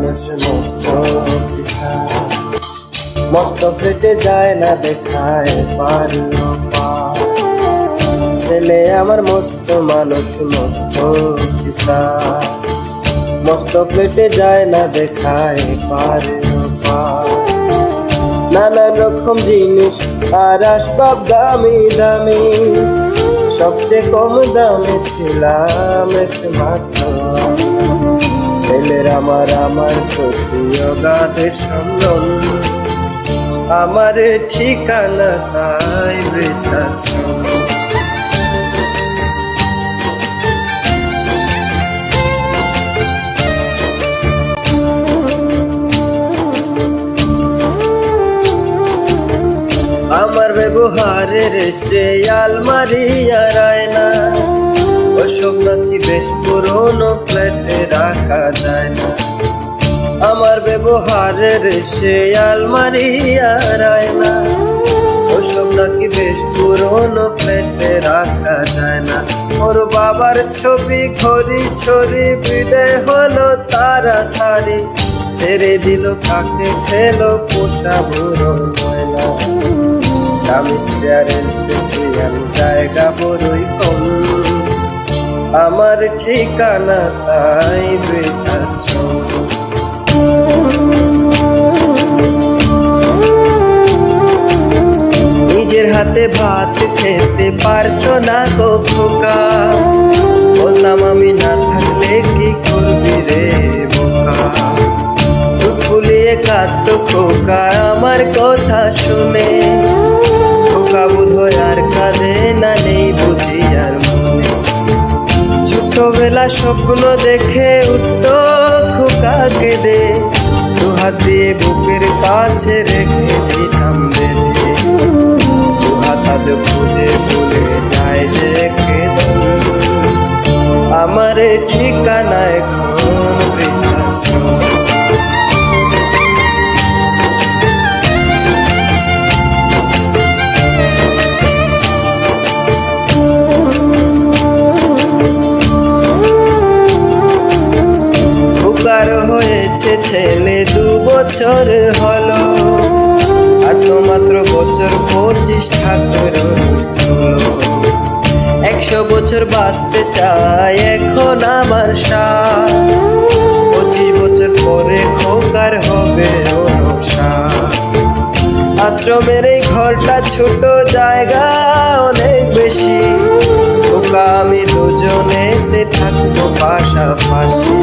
মানুষ মস্ত অফিসার, মস্ত ফ্লেটে যায় না দেখায় পার পার। ছেলে আমার মস্ত মানুষ মস্ত অফিসার, মস্ত ফ্লেটে যায় না দেখায় পার পার। নানান রকম জিনিস আর আসবাব দামি দামি, সবচেয়ে কম দামে ছিলাম একমাত্র আমি। ছেলের আমার প্রতি অগাধ সম্ভ্রম, আমার ঠিকানা তাই বৃদ্ধাশ্রম। আমার ব্যবহারের সে আলমারি আর আয়না, ওসব নাকি বেশ পুরনো ফ্ল্যাটে রাখা যায় না। আমার ব্যবহারের সে আলমারি আর আয়না, ওসব নাকি বেশ পুরনো ফ্ল্যাটে রাখা যায় না। ওর বাবার ছবি ঘড়ি ছড়ি বিদায় হলো তাড়াতাড়ি, ছেড়ে দিল কাকে খেলো পোষা বুড়ো ময়না। স্বামী চেয়ারের শেষে আমি জায়গা বড়ই কম, আমার ঠিকানা তাই বৃদ্ধাশ্রম। নিজের হাতে ভাত খেতে পারতো না গো খোকা, বলতাম আমি না থাকলে কি করবি রে বোকা। ফুলিয়ে কাঁদতো খোকা আমার কথা শুনে, খোকা বোধহয় আর কাঁদে না, নেই বুঝি আর মনে। ছোটবেলা স্বপ্ন দেখে উঠতো খোকা কেঁদে, দুহাত দিয়ে বুকের কাছে রেখে দিতাম বেঁধে। দুহাত আজ খুঁজে ভুলে যায় যে কেঁদো, আমার ঠিকানা এখন বৃদ্ধাশ্রম। হয়েছে ছেলে 2 বছর হলো, আর তো মাত্র বছর 25 ঠাকুর হলো। 100 বছর বাঁচতে চাই এখন আমার সাথ, 25 বছর পরে খোকার হবে অনুসার। আশ্রমের এই ঘরটা ছোট, জায়গা অনেক বেশি, খোকা আমি দুজনেতে থাকবো পাশাপাশি।